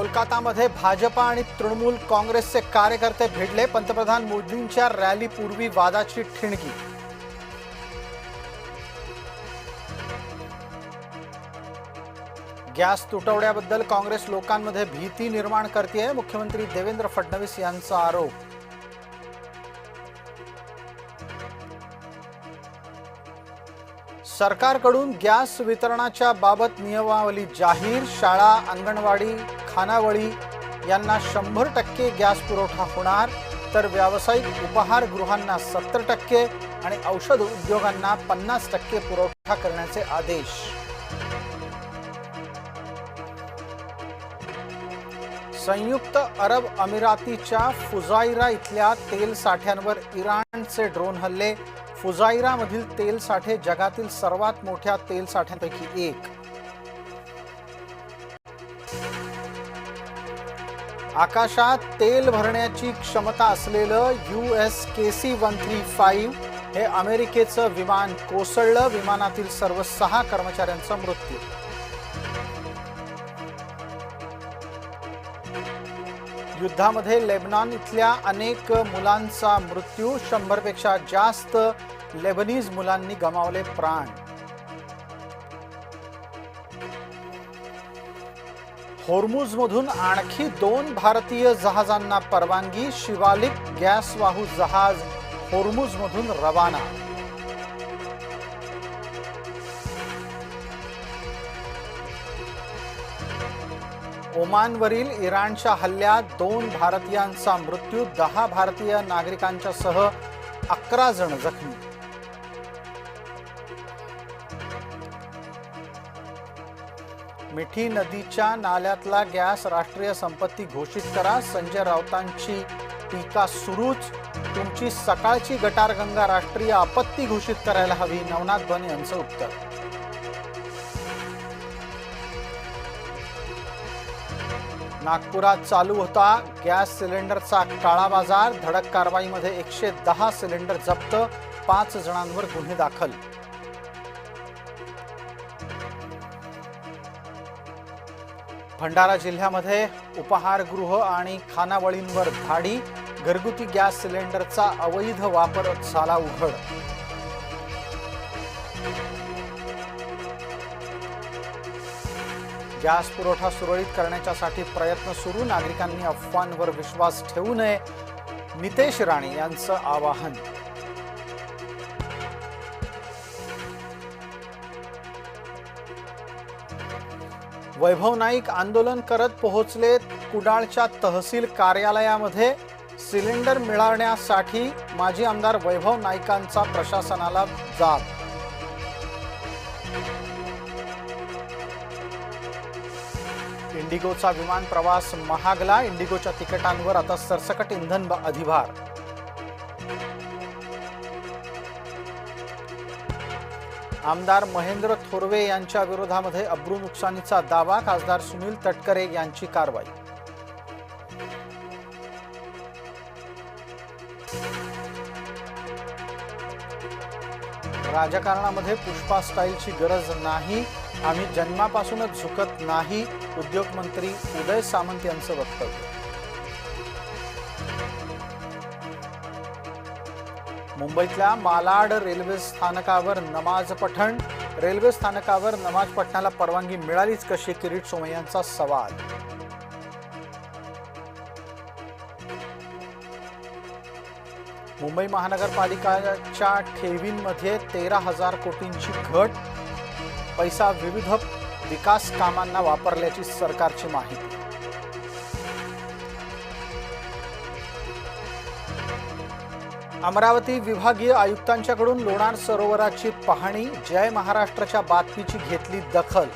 कोलकातामध्ये भाजपा आणि तृणमूल काँग्रेसचे कार्यकर्ते भिडले। पंतप्रधान मोदींच्या रॅलीपूर्वी वादाची ठिणगी। गॅस तुटवड्याबद्दल काँग्रेस लोकांमध्ये भीती निर्माण करतेय, मुख्यमंत्री देवेंद्र फडणवीस यांचा आरोप। सरकारकडून गॅस वितरणाच्या बाबत नियमावली जाहीर। शाळा, अंगणवाडी, खानावळी यांना 100% गॅस पुरवठा होणार, तर व्यावसायिक उपहारगृहांना 70% आणि औषध उद्योगांना 50% पुरवठा करण्याचे आदेश। संयुक्त अरब अमिरातीच्या फुजायरा इथल्या तेल साठ्यांवर इराणचे ड्रोन हल्ले। फुजायरामधील तेल साठे जगातील सर्वात मोठ्या तेल साठ्यांपैकी एक। आकाशात तेल भरण्याची क्षमता असलेलं USKC-135 हे अमेरिकेचं विमान कोसळलं। विमानातील सर्व 6 कर्मचाऱ्यांचा मृत्यू। युद्धामध्ये लेबनॉन इथल्या अनेक मुलांचा मृत्यू। 100 पेक्षा जास्त लेबनीज मुलांनी गमावले प्राण। होर्मुझमधून आणखी 2 भारतीय जहाजांना परवानगी। शिवालिक गॅसवाहू जहाज होर्मुझमधून रवाना। ओमानवरील इराणच्या हल्ल्यात 2 भारतीयांचा मृत्यू। 10 भारतीय नागरिकांच्या सह 11 जण जखमी। मिठी नदीच्या नाल्यातला गॅस राष्ट्रीय संपत्ती घोषित करा। संजय राऊतांची टीका सुरूच। तुमची सकाळची गटारगंगा राष्ट्रीय आपत्ती घोषित करायला हवी, नवनाथ बन यांचं उत्तर। नागपुरात चालू होता गॅस सिलेंडरचा काळा बाजार। धडक कारवाईमध्ये 110 सिलेंडर जप्त, 5 जणांवर गुन्हे दाखल। भंडारा जिल्ह्यामध्ये उपहारगृह आणि खानावळींवर धाडी। घरगुती गॅस सिलेंडरचा अवैध वापर झाला उघड। गॅस पुरवठा सुरळीत करण्यासाठी प्रयत्न सुरू। नागरिकांनी अफवांवर विश्वास ठेवू नये, नितेश राणे यांचं आवाहन। वैभव नाईक आंदोलन करत पोहोचले कुडाळच्या तहसील कार्यालयामध्ये। सिलेंडर मिळवण्यासाठी माजी आमदार वैभव नाईकांचा प्रशासनाला जाब। इंडिगोचा विमान प्रवास महागला। इंडिगोच्या तिकिटांवर आता सरसकट इंधन अधिभार। आमदार महेंद्र थोरवे यांच्या विरोधामध्ये अब्रू नुकसानीचा दावा। खासदार सुनील तटकरे यांची कारवाई। राजकारणामध्ये पुष्पा स्टाईलची गरज नाही, आम्ही जन्मापासूनच झुकत नाही, उद्योग मंत्री उदय सामंत यांचं वक्तव्य। मुंबईतल्या मालाड रेल्वे स्थानकावर नमाज पठण। रेल्वे स्थानकावर नमाज पठणाला परवानगी मिळालीच कशी, किरीट सोमय्यांचा सवाल। मुंबई महानगरपालिकेच्या ठेवींमध्ये 13,000 कोटींची घट। पैसा विविध विकास कामांना वापरल्याची सरकारची माहिती। अमरावती विभागीय आयुक्तांच्याकडून लोणार सरोवराची पाहणी। जय महाराष्ट्राच्या बातमीची घेतली दखल।